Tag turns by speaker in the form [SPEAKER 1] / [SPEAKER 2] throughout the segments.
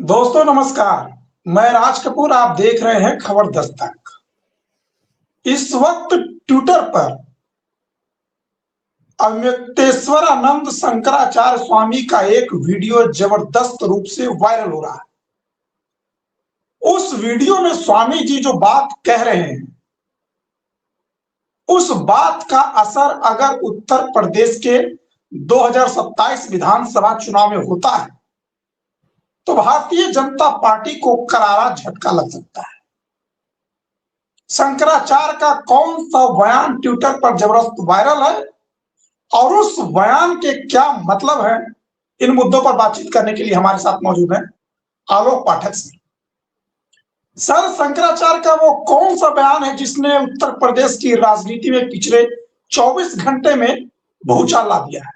[SPEAKER 1] दोस्तों नमस्कार। मैं राज कपूर, आप देख रहे हैं खबर दस्तक। इस वक्त ट्विटर पर अव्यक्तेश्वरानंद शंकराचार्य स्वामी का एक वीडियो जबरदस्त रूप से वायरल हो रहा है। उस वीडियो में स्वामी जी जो बात कह रहे हैं, उस बात का असर अगर उत्तर प्रदेश के 2027 विधानसभा चुनाव में होता है तो भारतीय जनता पार्टी को करारा झटका लग सकता है। शंकराचार्य का कौन सा बयान ट्विटर पर जबरदस्त वायरल है और उस बयान के क्या मतलब है, इन मुद्दों पर बातचीत करने के लिए हमारे साथ मौजूद हैं आलोक पाठक सर। शंकराचार्य का वो कौन सा बयान है जिसने उत्तर प्रदेश की राजनीति में पिछले 24 घंटे में भूचाल ला दिया है?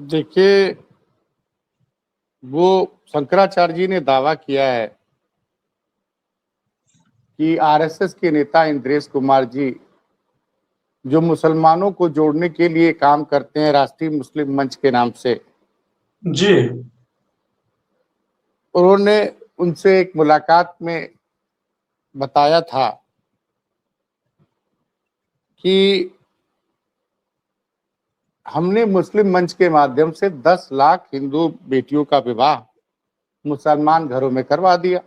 [SPEAKER 2] देखिए, वो शंकराचार्य जी ने दावा किया है कि आरएसएस के नेता इंद्रेश कुमार जी जो मुसलमानों को जोड़ने के लिए काम करते हैं राष्ट्रीय मुस्लिम मंच के नाम से,
[SPEAKER 1] जी,
[SPEAKER 2] उन्होंने उनसे एक मुलाकात में बताया था कि हमने मुस्लिम मंच के माध्यम से 10 लाख हिंदू बेटियों का विवाह मुसलमान घरों में करवा दिया।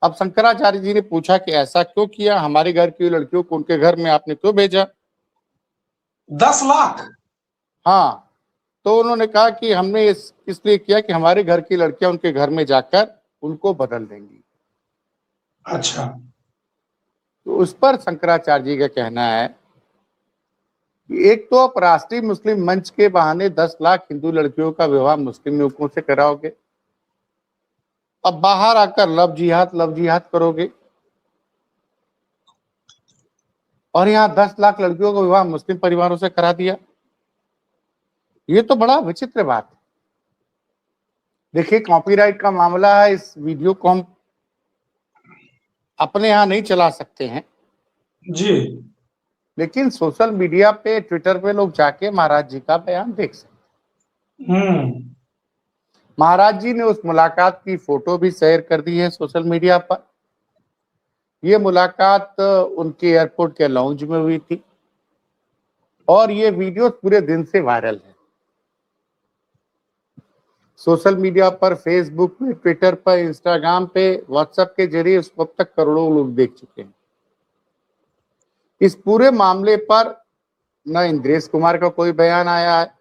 [SPEAKER 2] अब शंकराचार्य जी ने पूछा कि ऐसा क्यों किया, हमारे घर की लड़कियों को उनके घर में आपने क्यों भेजा?
[SPEAKER 1] 10 लाख?
[SPEAKER 2] हाँ, तो उन्होंने कहा कि हमने इसलिए किया कि हमारे घर की लड़कियां उनके घर में जाकर उनको बदल देंगी।
[SPEAKER 1] अच्छा।
[SPEAKER 2] तो उस पर शंकराचार्य जी का कहना है कि एक तो आप राष्ट्रीय मुस्लिम मंच के बहाने 10 लाख हिंदू लड़कियों का विवाह मुस्लिम युवकों से कराओगे, अब बाहर आकर लव जिहाद करोगे और यहाँ 10 लाख लड़कियों का विवाह मुस्लिम परिवारों से करा दिया। ये तो बड़ा विचित्र बात है। देखिए, कॉपीराइट का मामला है, इस वीडियो को हम अपने यहाँ नहीं चला सकते हैं
[SPEAKER 1] जी,
[SPEAKER 2] लेकिन सोशल मीडिया पे, ट्विटर पे लोग जाके महाराज जी का बयान देख सकते हैं। महाराज जी ने उस मुलाकात की फोटो भी शेयर कर दी है सोशल मीडिया पर। ये मुलाकात उनके एयरपोर्ट के लाउंज में हुई थी और ये वीडियो पूरे दिन से वायरल है। सोशल मीडिया पर, फेसबुक पे, ट्विटर पर, इंस्टाग्राम पे, व्हाट्सएप के जरिए उसको अब तक करोड़ों लोग देख चुके हैं। इस पूरे मामले पर न इंद्रेश कुमार का कोई बयान आया है,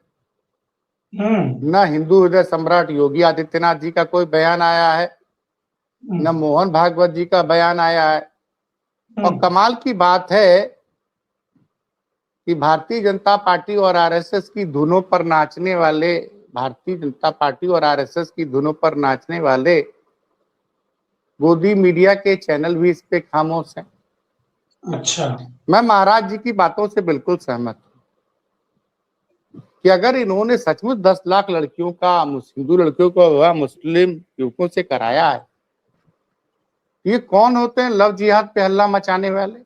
[SPEAKER 2] न हिंदू हृदय सम्राट योगी आदित्यनाथ जी का कोई बयान आया है, न मोहन भागवत जी का बयान आया है। और कमाल की बात है कि भारतीय जनता पार्टी और आरएसएस की धुनों पर नाचने वाले, भारतीय जनता पार्टी और आरएसएस की धुनों पर नाचने वाले गोदी मीडिया के चैनल भी इस पे खामोश हैं।
[SPEAKER 1] अच्छा।
[SPEAKER 2] मैं महाराज जी की बातों से बिल्कुल सहमत हूं कि अगर इन्होंने सचमुच 10 लाख लड़कियों का, हिंदू लड़कियों का विवाह मुस्लिम युवकों से कराया है, ये कौन होते हैं लव जिहाद पे हल्ला मचाने वाले?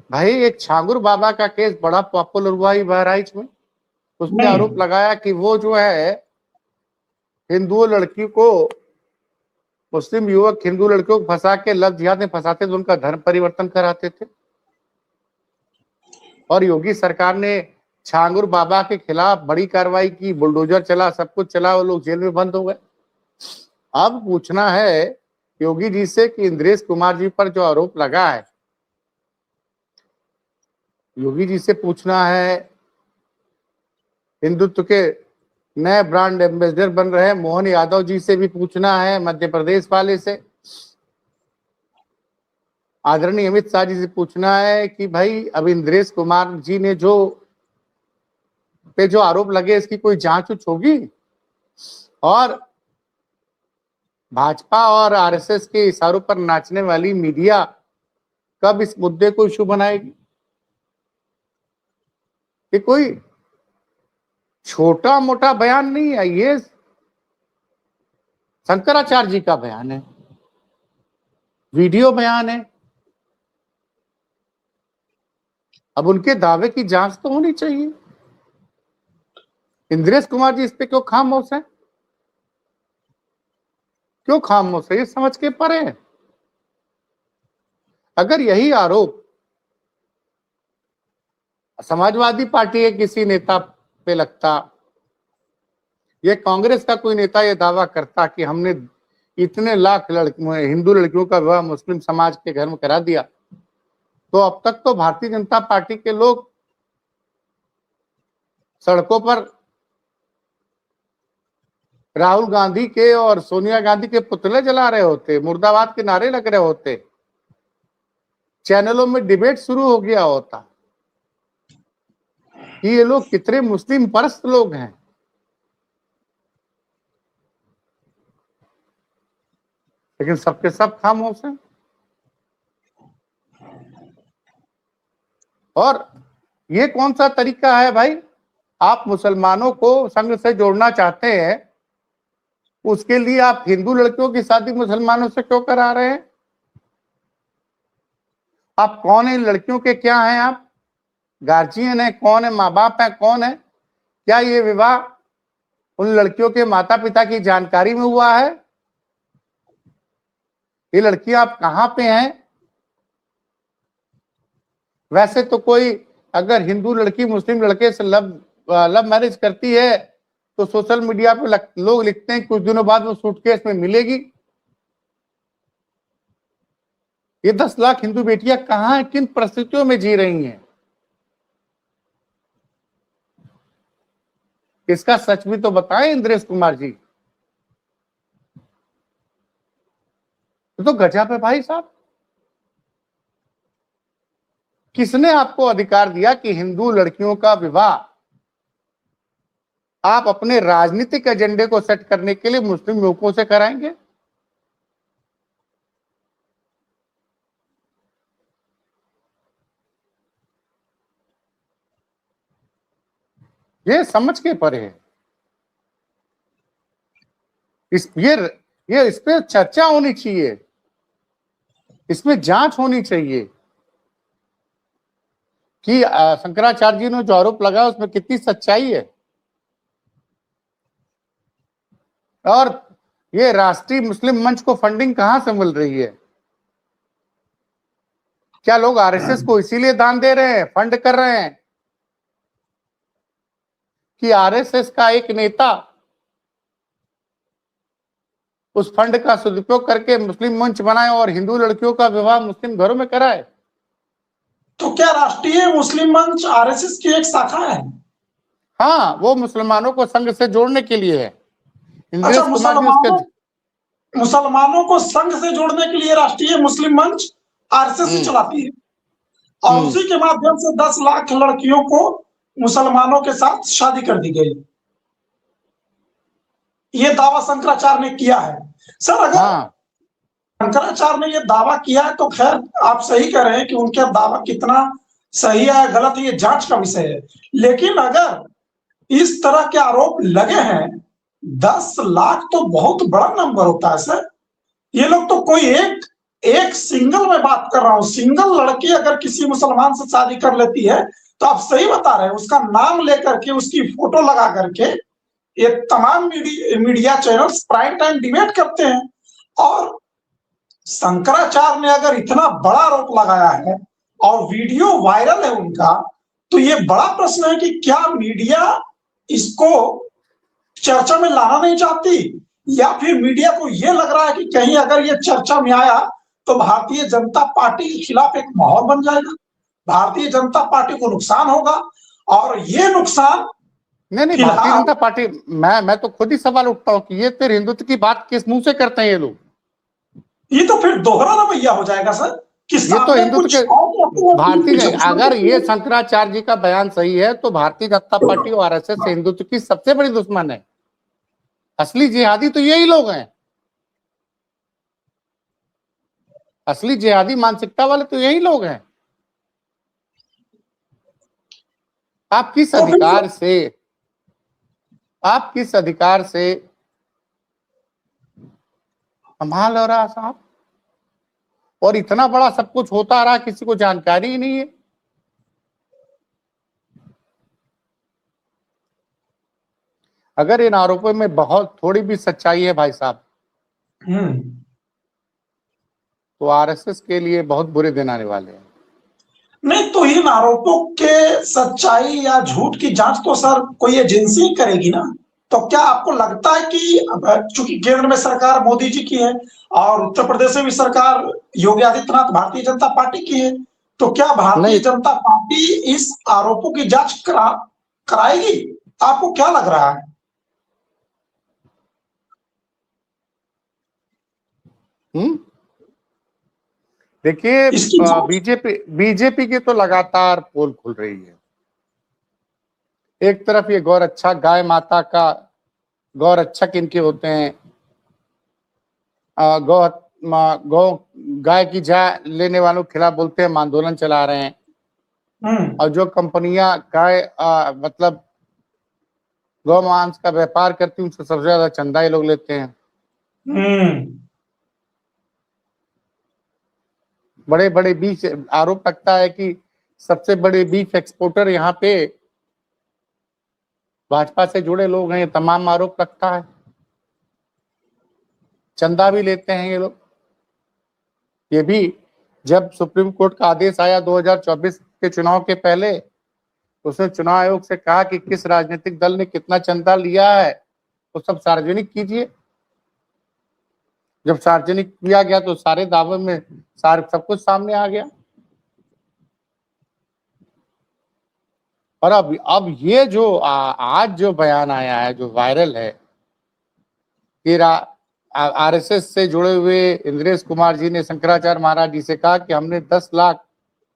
[SPEAKER 2] भाई, एक छांगुर बाबा का केस बड़ा पॉपुलर हुआ ही बहराइच में। उसने आरोप लगाया कि वो जो है हिंदू लड़की को, मुस्लिम युवक हिंदू लड़कियों को फंसा के लव जिहाद में फंसाते थे, उनका धर्म परिवर्तन कराते थे। और योगी सरकार ने छांगुर बाबा के खिलाफ बड़ी कार्रवाई की, बुलडोजर चला, सब कुछ चला, वो लोग जेल में बंद हो गए। अब पूछना है योगी जी से कि इंद्रेश कुमार जी पर जो आरोप लगा है, योगी जी से पूछना है, हिंदुत्व के नए ब्रांड एम्बेसडर बन रहे मोहन यादव जी से भी पूछना है, मध्य प्रदेश वाले से, आदरणीय अमित शाह जी से पूछना है कि भाई अब इंद्रेश कुमार जी ने जो आरोप लगे, इसकी कोई जांच उच होगी? और भाजपा और आरएसएस के इशारों पर नाचने वाली मीडिया कब इस मुद्दे को इशू बनाएगी? ये कोई छोटा मोटा बयान नहीं है, ये शंकराचार्य जी का बयान है, वीडियो बयान है। अब उनके दावे की जांच तो होनी चाहिए। इंद्रेश कुमार जी इस पे क्यों खामोश है? क्यों खामोश है? ये समझ के परे है। अगर यही आरोप समाजवादी पार्टी के किसी नेता पे लगता, ये कांग्रेस का कोई नेता ये दावा करता कि हमने इतने लाख हिंदू लड़कियों का विवाह मुस्लिम समाज के घर में करा दिया, तो अब तक तो भारतीय जनता पार्टी के लोग सड़कों पर राहुल गांधी के और सोनिया गांधी के पुतले जला रहे होते, मुर्दाबाद के नारे लग रहे होते, चैनलों में डिबेट शुरू हो गया होता कि ये लोग कितने मुस्लिम परस्त लोग हैं। लेकिन सबके सब खामोश हैं। और ये कौन सा तरीका है भाई? आप मुसलमानों को संघ से जोड़ना चाहते हैं, उसके लिए आप हिंदू लड़कियों की शादी मुसलमानों से क्यों करा रहे हैं? आप कौन है? लड़कियों के क्या हैं? आप गार्जियन है? कौन है? माँ बाप है? कौन है? क्या ये विवाह उन लड़कियों के माता पिता की जानकारी में हुआ है? ये लड़कियां आप कहां पे हैं? वैसे तो कोई अगर हिंदू लड़की मुस्लिम लड़के से लव मैरिज करती है तो सोशल मीडिया पे लोग लिखते हैं कुछ दिनों बाद वो सूटकेस में मिलेगी। ये 10 लाख हिंदू बेटियां कहां हैं? किन परिस्थितियों में जी रही हैं? इसका सच भी तो बताएं इंद्रेश कुमार जी। तो गजब है भाई साहब। किसने आपको अधिकार दिया कि हिंदू लड़कियों का विवाह आप अपने राजनीतिक एजेंडे को सेट करने के लिए मुस्लिम युवकों से कराएंगे? ये समझ के परे है। इस पे चर्चा होनी चाहिए, इसमें जांच होनी चाहिए कि शंकराचार्य जी ने जो आरोप लगाया उसमें कितनी सच्चाई है। और ये राष्ट्रीय मुस्लिम मंच को फंडिंग कहां से मिल रही है? क्या लोग आरएसएस को इसीलिए दान दे रहे हैं, फंड कर रहे हैं कि आरएसएस का एक नेता उस फंड का सदुपयोग करके मुस्लिम मंच बनाए और हिंदू लड़कियों का विवाह मुस्लिम घरों में कराए?
[SPEAKER 1] तो क्या राष्ट्रीय मुस्लिम मंच आरएसएस की एक शाखा है?
[SPEAKER 2] हाँ, वो मुसलमानों को संघ से जोड़ने के लिए है। इंद्रेश
[SPEAKER 1] अच्छा,
[SPEAKER 2] कुमार जी उसके
[SPEAKER 1] मुसलमानों को संघ से जोड़ने के लिए राष्ट्रीय मुस्लिम मंच आरएसएस ही चलाती है, और उसी के माध्यम से 10 लाख लड़कियों को मुसलमानों के साथ शादी कर दी गई। ये दावा शंकराचार्य ने किया है। सर, अगर शंकराचार्य ने ये दावा किया है तो खैर आप सही कह रहे हैं कि उनका दावा कितना सही है गलत है ये जांच का विषय है। लेकिन अगर इस तरह के आरोप लगे हैं, 10 लाख तो बहुत बड़ा नंबर होता है सर। ये लोग तो कोई एक सिंगल में बात कर रहा हूं, सिंगल लड़की अगर किसी मुसलमान से शादी कर लेती है तो आप सही बता रहे हैं, उसका नाम लेकर के उसकी फोटो लगा करके ये तमाम media channels prime time debate करते हैं। और शंकराचार्य ने अगर इतना बड़ा आरोप लगाया है और वीडियो वायरल है उनका, तो ये बड़ा प्रश्न है कि क्या मीडिया इसको चर्चा में लाना नहीं चाहती, या फिर मीडिया को यह लग रहा है कि कहीं अगर ये चर्चा में आया तो भारतीय जनता पार्टी के खिलाफ एक माहौल बन जाएगा, भारतीय जनता पार्टी को नुकसान होगा। और ये नुकसान
[SPEAKER 2] नहीं, भारतीय जनता पार्टी, मैं तो खुद ही सवाल उठता हूं कि ये फिर हिंदुत्व की बात किस मुंह से करते हैं ये लोग? ये
[SPEAKER 1] तो फिर दोहरा रवैया हो जाएगा सर कि
[SPEAKER 2] ये तो हिंदुत्व के भारतीय, अगर ये शंकराचार्य जी का बयान सही है तो भारतीय जनता पार्टी और आरएसएस हिंदुत्व की सबसे बड़ी दुश्मन है। असली जिहादी तो यही लोग हैं, असली जिहादी मानसिकता वाले तो यही लोग हैं। आप किस अधिकार से संभाल हो रहा साहब? और इतना बड़ा सब कुछ होता रहा, किसी को जानकारी ही नहीं है। अगर इन आरोपों में बहुत थोड़ी भी सच्चाई है भाई साहब, तो आरएसएस के लिए बहुत बुरे दिन आने वाले हैं।
[SPEAKER 1] नहीं तो इन आरोपों के सच्चाई या झूठ की जांच तो सर कोई एजेंसी ही करेगी ना। तो क्या आपको लगता है कि चूंकि केंद्र में सरकार मोदी जी की है और उत्तर प्रदेश में भी सरकार योगी आदित्यनाथ भारतीय जनता पार्टी की है, तो क्या भारतीय
[SPEAKER 2] नहीं,
[SPEAKER 1] जनता पार्टी इस आरोपों की जांच कराएगी? आपको क्या लग रहा है?
[SPEAKER 2] देखिए,
[SPEAKER 1] इसकी जांच
[SPEAKER 2] बीजेपी की तो लगातार पोल खुल रही है। एक तरफ ये गौरक्षा गाय माता का गौरक्षक इनके होते हैं, गौ गौ गाय की जान लेने वालों के खिलाफ बोलते हैं, हम आंदोलन चला रहे हैं। और जो कंपनियां गाय मतलब गौ मांस का व्यापार करती हैं, उनसे सबसे ज्यादा चंदा ये लोग लेते हैं। बड़े बड़े बीफ आरोप लगता है कि सबसे बड़े बीफ एक्सपोर्टर यहाँ पे भाजपा से जुड़े लोग हैं। ये तमाम आरोप लगता है, चंदा भी लेते हैं ये लोग। ये भी जब सुप्रीम कोर्ट का आदेश आया 2024 के चुनाव के पहले, उसने चुनाव आयोग से कहा कि किस राजनीतिक दल ने कितना चंदा लिया है वो सब सार्वजनिक कीजिए। जब सार्वजनिक किया गया तो सारे दावे में सब कुछ सामने आ गया। और अब ये जो आज जो बयान आया है, जो वायरल है, कि आरएसएस से जुड़े हुए इंद्रेश कुमार जी ने शंकराचार्य महाराज जी से कहा कि हमने 10 लाख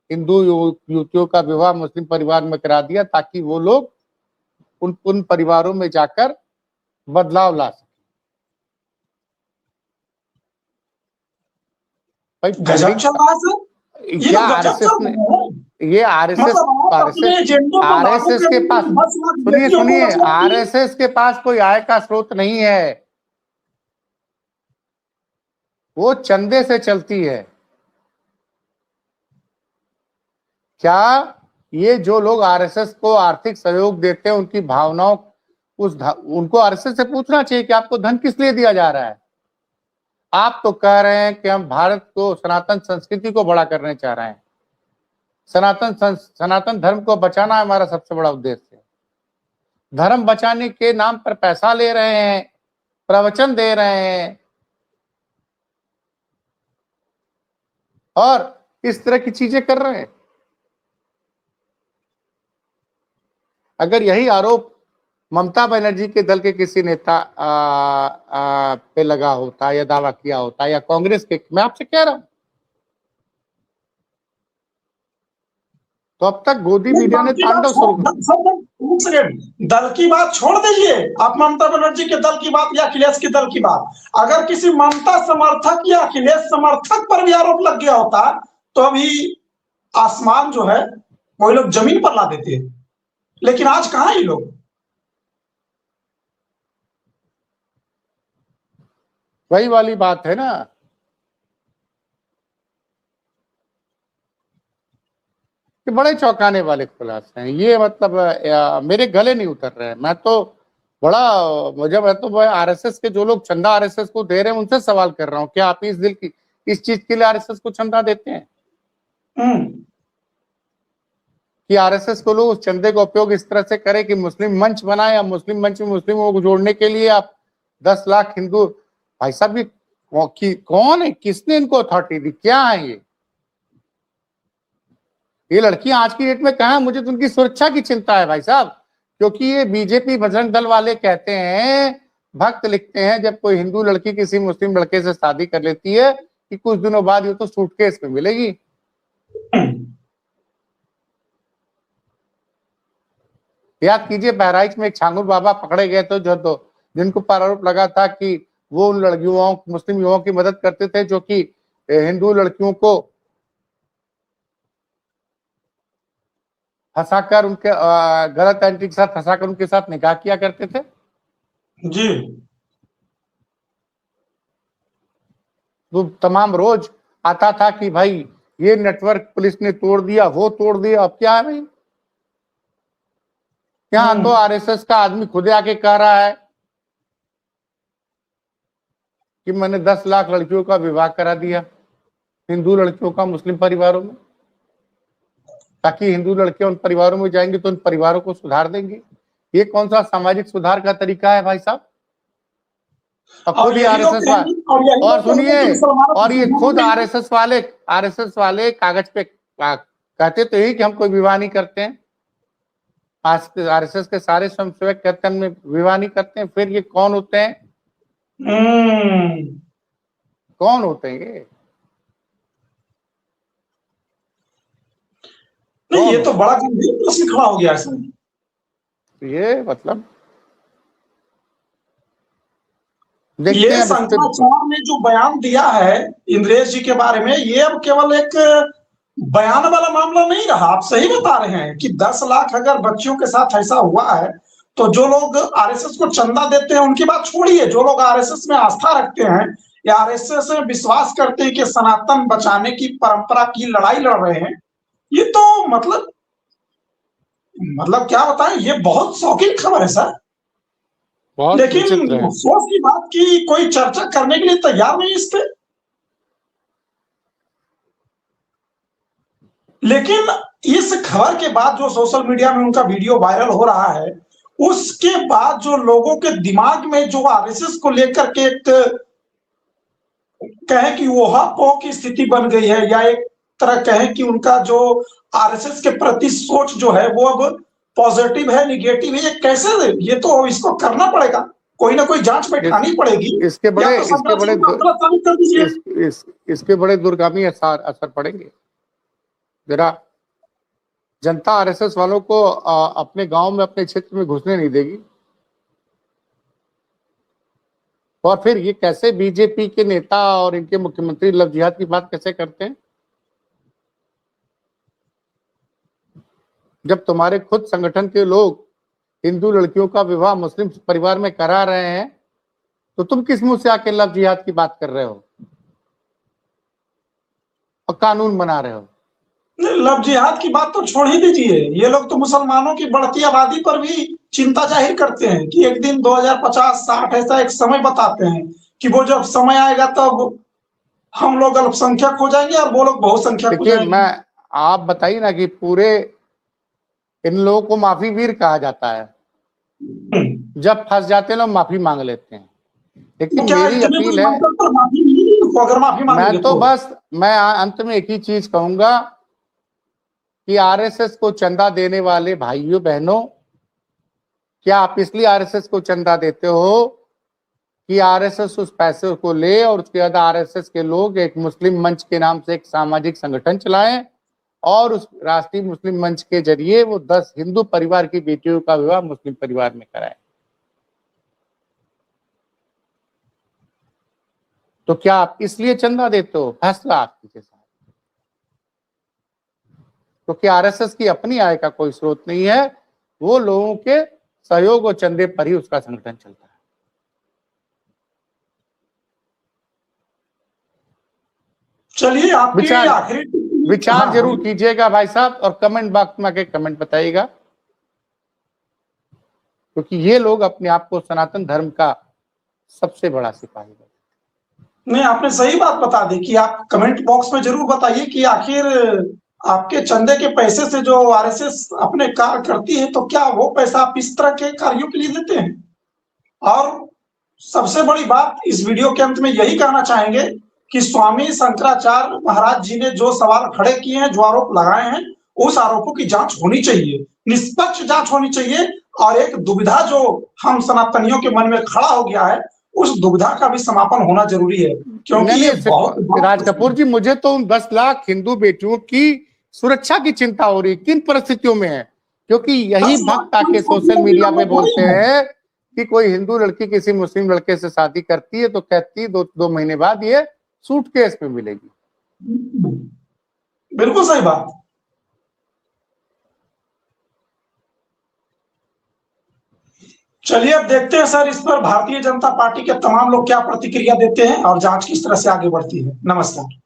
[SPEAKER 2] हिंदू युवतियों का विवाह मुस्लिम परिवार में करा दिया ताकि वो लोग उन परिवारों में जाकर बदलाव ला सके। भाई
[SPEAKER 1] गजब चल रहा है सर। ये
[SPEAKER 2] क्या
[SPEAKER 1] तो गजब
[SPEAKER 2] आरएसएस
[SPEAKER 1] चल
[SPEAKER 2] ने,
[SPEAKER 1] रहा है।
[SPEAKER 2] ये आरएसएस
[SPEAKER 1] मतलब आप अपने एजेंडों को लागू
[SPEAKER 2] आरएसएस के
[SPEAKER 1] करने
[SPEAKER 2] पास,
[SPEAKER 1] के लिए 10 लाख
[SPEAKER 2] सुनिए
[SPEAKER 1] व्यक्तियों को
[SPEAKER 2] सुनिए,
[SPEAKER 1] मतलब कि
[SPEAKER 2] आरएसएस के पास कोई आय का स्रोत नहीं है, वो चंदे से चलती है। क्या ये जो लोग आरएसएस को आर्थिक सहयोग देते हैं, उनकी भावनाओं उनको आरएसएस से पूछना चाहिए कि आपको धन किस लिए दिया जा रहा है। आप तो कह रहे हैं कि हम भारत को, सनातन संस्कृति को बड़ा करने चाह रहे हैं, सनातन धर्म को बचाना हमारा सबसे बड़ा उद्देश्य है। धर्म बचाने के नाम पर पैसा ले रहे हैं, प्रवचन दे रहे हैं और इस तरह की चीजें कर रहे हैं। अगर यही आरोप ममता बनर्जी के दल के किसी नेता पे लगा होता या दावा किया होता, या कांग्रेस के, मैं आपसे कह रहा हूं, तो अब तक गोदी मीडिया ने तांडव शुरू कर।
[SPEAKER 1] दल की बात छोड़ दीजिए, आप ममता बनर्जी के दल की बात या अखिलेश के दल की बात, अगर किसी ममता समर्थक या अखिलेश समर्थक पर भी आरोप लग गया होता तो अभी आसमान जो है वो लोग जमीन पर ला देते हैं। लेकिन आज कहां ये लोग?
[SPEAKER 2] वही वाली बात है ना, कि बड़े चौंकाने वाले खुलासे हैं ये। मतलब मेरे गले नहीं उतर रहे हैं। मैं तो आरएसएस के जो लोग चंदा आरएसएस को दे रहे हैं उनसे सवाल कर रहा हूं, क्या आप इस चीज के लिए आरएसएस को चंदा देते हैं? कि आरएसएस को लोग उस चंदे का उपयोग इस तरह से करें कि मुस्लिम मंच बनाए, या मुस्लिम मंच में मुस्लिमों को जोड़ने के लिए आप 10 लाख हिंदू, भाई साहब ये कौन है, किसने इनको अथॉरिटी दी, क्या है ये लड़कियां आज की डेट में कहां? मुझे तो उनकी सुरक्षा की चिंता है भाई साहब, क्योंकि ये बीजेपी बजरंग दल वाले कहते हैं, भक्त लिखते हैं, जब कोई हिंदू लड़की किसी मुस्लिम लड़के से शादी कर लेती है कि कुछ दिनों बाद ये तो सूटकेस में मिलेगी। याद कीजिए, बहराइच में एक छांगुर बाबा पकड़े गए थे, जो जिनको पर आरोप लगा था कि वो उन लड़कियों, मुस्लिम युवाओं की मदद करते थे जो कि हिंदू लड़कियों को फंसाकर, उनके गलत एंटी के साथ फंसाकर उनके साथ निकाह किया करते थे
[SPEAKER 1] जी।
[SPEAKER 2] तो तमाम रोज आता था कि भाई ये नेटवर्क पुलिस ने तोड़ दिया, वो तोड़ दिया। अब क्या है भाई, यहाँ तो आरएसएस का आदमी खुद आके कह रहा है कि मैंने 10 लाख लड़कियों का विवाह करा दिया, हिंदू लड़कियों का मुस्लिम परिवारों में, ताकि हिंदू लड़कियां उन परिवारों में जाएंगे तो उन परिवारों को सुधार देंगे। ये कौन सा सामाजिक सुधार का तरीका है भाई साहब? और खुद ही आरएसएस वाले, और सुनिए, और ये खुद आरएसएस वाले कागज पे कहते तो ही कि हम कोई विवाह नहीं करते हैं। आरएसएस के सारे स्वयंसेवक कहते हैं हम विवाह नहीं करते हैं। फिर ये कौन होते हैं? कौन होते हैं ये?
[SPEAKER 1] नहीं, ये तो बड़ा गंभीर प्रश्न खड़ा हो गया इसमें।
[SPEAKER 2] ये मतलब
[SPEAKER 1] ये शंकराचार्य ने जो बयान दिया है इंद्रेश जी के बारे में, ये अब केवल एक बयान वाला मामला नहीं रहा। आप सही बता रहे हैं कि 10 लाख अगर बच्चियों के साथ ऐसा हुआ है, तो जो लोग आरएसएस को चंदा देते हैं उनकी बात छोड़िए, जो लोग आरएसएस में आस्था रखते हैं या आरएसएस में विश्वास करते हैं कि सनातन बचाने की परंपरा की लड़ाई लड़ रहे हैं, ये तो मतलब क्या बताएं, ये बहुत शौकीन खबर है सर। लेकिन अफसोस की बात की कोई चर्चा करने के लिए तैयार नहीं इस पे। लेकिन इस खबर के बाद जो सोशल मीडिया में उनका वीडियो वायरल हो रहा है, उसके बाद जो लोगों के दिमाग में जो आरएसएस को लेकर के एक कहें कि वोहापोह की स्थिति बन गई है, या एक तरह कहें कि उनका जो आरएसएस के प्रति सोच जो है वो अब पॉजिटिव है, निगेटिव है, ये कैसे? ये तो इसको करना पड़ेगा, कोई ना कोई जांच बैठानी पड़ेगी।
[SPEAKER 2] इसके बड़े दूरगामी असर पड़ेंगे। जरा जनता आरएसएस वालों को अपने गांव में, अपने क्षेत्र में घुसने नहीं देगी। और फिर ये कैसे बीजेपी के नेता और इनके मुख्यमंत्री लव जिहाद की बात कैसे करते हैं, जब तुम्हारे खुद संगठन के लोग हिंदू लड़कियों का विवाह मुस्लिम परिवार में करा रहे हैं, तो तुम किस मुंह से आके लव जिहाद की बात कर रहे हो और कानून बना रहे हो?
[SPEAKER 1] लव जिहाद की बात तो छोड़ ही दीजिए, ये लोग तो मुसलमानों की बढ़ती आबादी पर भी चिंता जाहिर करते हैं कि एक दिन 2050-60 ऐसा एक समय बताते हैं कि वो जब समय आएगा तब हम लोग अल्पसंख्यक हो जाएंगे और वो लोग बहुसंख्यक हो जाएंगे।
[SPEAKER 2] आप बताइए ना कि पूरे इन लोगों को माफी वीर कहा जाता है, जब फंस जाते हैं लोग माफी मांग लेते हैं। लेकिन मेरी अपील है, मैं अंत में एक ही चीज कहूंगा कि आरएसएस को चंदा देने वाले भाइयों बहनों, क्या आप इसलिए आरएसएस को चंदा देते हो कि आरएसएस उस पैसे को ले और उसके बाद आरएसएस के लोग एक मुस्लिम मंच के नाम से एक सामाजिक संगठन चलाएं और उस राष्ट्रीय मुस्लिम मंच के जरिए वो 10 हिंदू परिवार की बेटियों का विवाह मुस्लिम परिवार में कराएं? तो क्या आप इसलिए चंदा देते हो? फैसला आपके साथ। क्योंकि आरएसएस की अपनी आय का कोई स्रोत नहीं है, वो लोगों के सहयोग और चंदे पर ही उसका संगठन चलता है।
[SPEAKER 1] चलिए, आपके आखिरी
[SPEAKER 2] विचार जरूर कीजिएगा भाई साहब, और कमेंट बॉक्स में आके कमेंट बताइएगा, क्योंकि ये लोग अपने आप को सनातन धर्म का सबसे बड़ा सिपाही है।
[SPEAKER 1] नहीं, आपने सही बात बता दी कि आप कमेंट बॉक्स में जरूर बताइए कि आखिर आपके चंदे के पैसे से जो आरएसएस अपने कार्य करती है, तो क्या वो पैसा आप इस तरह के कार्यों के लिए देते हैं? और सबसे बड़ी बात इस वीडियो के अंत में यही कहना चाहेंगे कि स्वामी शंकराचार्य महाराज जी ने जो सवाल खड़े किए हैं, जो आरोप लगाए हैं, उस आरोपों की जांच होनी चाहिए, निष्पक्ष जांच होनी चाहिए। और एक दुविधा जो हम सनातनियों के मन में खड़ा हो गया है, उस दुविधा का भी समापन होना जरूरी है। क्योंकि
[SPEAKER 2] राज कपूर जी, मुझे तो उन 10 लाख हिंदू बेटियों की सुरक्षा की चिंता हो रही, किन परिस्थितियों में है? क्योंकि यही भक्त आके सोशल मीडिया पे बोलते हैं कि कोई हिंदू लड़की किसी मुस्लिम लड़के से शादी करती है तो कहती है 2 महीने बाद ये सूटकेस में मिलेगी।
[SPEAKER 1] बिल्कुल सही बात। चलिए, अब देखते हैं सर, इस पर भारतीय जनता पार्टी के तमाम लोग क्या प्रतिक्रिया देते हैं और जांच किस तरह से आगे बढ़ती है। नमस्कार।